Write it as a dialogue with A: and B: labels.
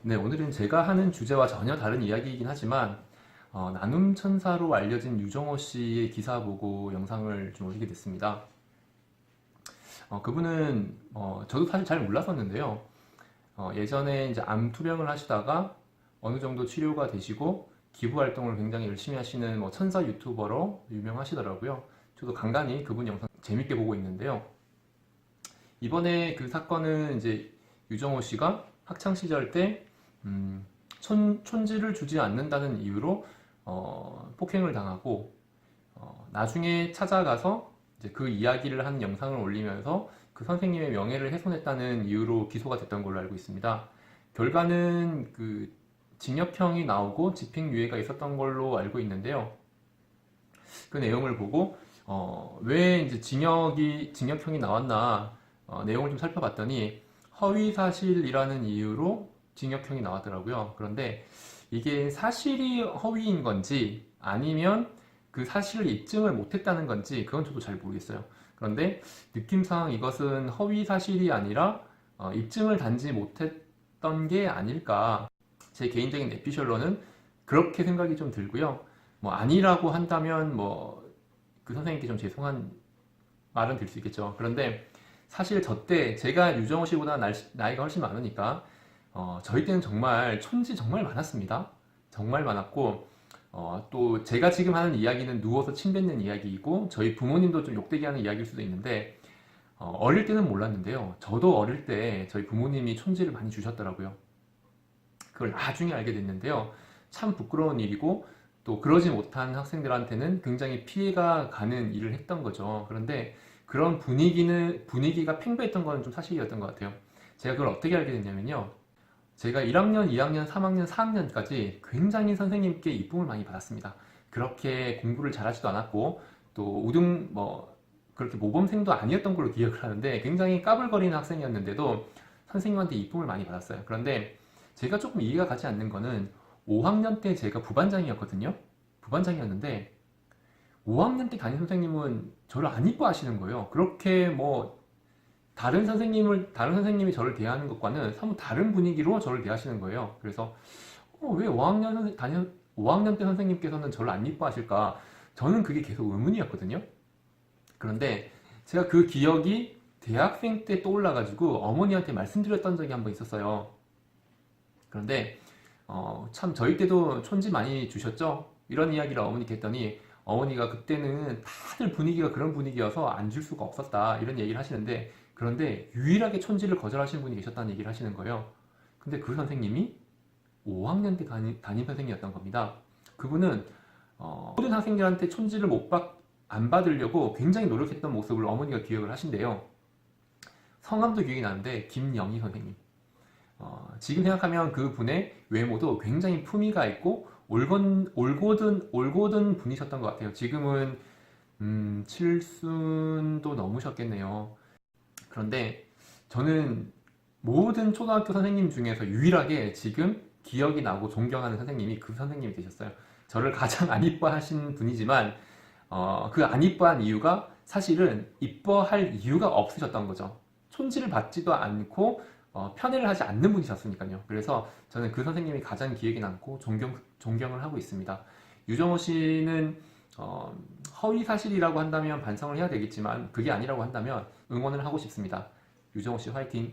A: 네, 오늘은 제가 하는 주제와 전혀 다른 이야기이긴 하지만 나눔천사로 알려진 유정호 씨의 기사 보고 영상을 좀 올리게 됐습니다. 그분은 저도 사실 잘 몰랐었는데요. 예전에 이제 암 투병을 하시다가 어느 정도 치료가 되시고 기부 활동을 굉장히 열심히 하시는 천사 유튜버로 유명하시더라고요. 저도 간간히 그분 영상 재밌게 보고 있는데요. 이번에 그 사건은 이제 유정호 씨가 학창 시절 때 촌지를 주지 않는다는 이유로 폭행을 당하고 나중에 찾아가서 이제 그 이야기를 한 영상을 올리면서 그 선생님의 명예를 훼손했다는 이유로 기소가 됐던 걸로 알고 있습니다. 결과는 그 징역형이 나오고 집행유예가 있었던 걸로 알고 있는데요. 그 내용을 보고 왜 이제 징역형이 나왔나 내용을 좀 살펴봤더니 허위사실이라는 이유로 징역형이 나왔더라고요. 그런데 이게 사실이 허위인 건지 아니면 그 사실을 입증을 못했다는 건지 그건 저도 잘 모르겠어요. 그런데 느낌상 이것은 허위사실이 아니라 입증을 단지 못했던 게 아닐까. 제 개인적인 내피셜로는 그렇게 생각이 좀 들고요. 아니라고 한다면 그 선생님께 좀 죄송한 말은 될 수 있겠죠. 그런데 사실 저 때 제가 유정호 씨보다 나이가 훨씬 많으니까 저희 때는 정말 촌지 정말 많았습니다. 정말 많았고 또 제가 지금 하는 이야기는 누워서 침 뱉는 이야기이고 저희 부모님도 좀 욕되게 하는 이야기일 수도 있는데 어릴 때는 몰랐는데요. 저도 어릴 때 저희 부모님이 촌지를 많이 주셨더라고요. 그걸 나중에 알게 됐는데요. 참 부끄러운 일이고 또 그러지 못한 학생들한테는 굉장히 피해가 가는 일을 했던 거죠. 그런데 그런 분위기가 팽배했던 건 좀 사실이었던 것 같아요. 제가 그걸 어떻게 알게 됐냐면요. 제가 1학년, 2학년, 3학년, 4학년까지 굉장히 선생님께 이쁨을 많이 받았습니다. 그렇게 공부를 잘하지도 않았고 또 그렇게 모범생도 아니었던 걸로 기억을 하는데 굉장히 까불거리는 학생이었는데도 선생님한테 이쁨을 많이 받았어요. 그런데 제가 조금 이해가 가지 않는 거는 5학년 때 제가 부반장이었거든요. 부반장이었는데 5학년 때 담임 선생님은 저를 안 이뻐하시는 거예요. 그렇게 다른 선생님이 저를 대하는 것과는 사뭇 다른 분위기로 저를 대하시는 거예요. 그래서 왜 5학년 때 선생님께서는 저를 안 이뻐하실까? 저는 그게 계속 의문이었거든요. 그런데 제가 그 기억이 대학생 때 떠올라가지고 어머니한테 말씀드렸던 적이 한 번 있었어요. 그런데 참 저희 때도 촌지 많이 주셨죠? 이런 이야기를 어머니께 했더니 어머니가 그때는 다들 분위기가 그런 분위기여서 안 줄 수가 없었다 이런 얘기를 하시는데 그런데 유일하게 촌지를 거절하시는 분이 계셨다는 얘기를 하시는 거예요. 근데 그 선생님이 5학년 때 담임 선생님이었던 겁니다. 그분은 모든 학생들한테 촌지를 안 받으려고 굉장히 노력했던 모습을 어머니가 기억을 하신대요. 성함도 기억이 나는데 김영희 선생님. 지금 생각하면 그분의 외모도 굉장히 품위가 있고 올곧은 분이셨던 것 같아요. 지금은 칠순도 넘으셨겠네요. 그런데 저는 모든 초등학교 선생님 중에서 유일하게 지금 기억이 나고 존경하는 선생님이 그 선생님이 되셨어요. 저를 가장 안 이뻐하신 분이지만 그 안 이뻐한 이유가 사실은 이뻐할 이유가 없으셨던 거죠. 촌지를 받지도 않고 편애를 하지 않는 분이셨으니까요. 그래서 저는 그 선생님이 가장 기억에 남고 존경을 하고 있습니다. 유정호 씨는 허위 사실이라고 한다면 반성을 해야 되겠지만 그게 아니라고 한다면 응원을 하고 싶습니다. 유정호 씨 화이팅!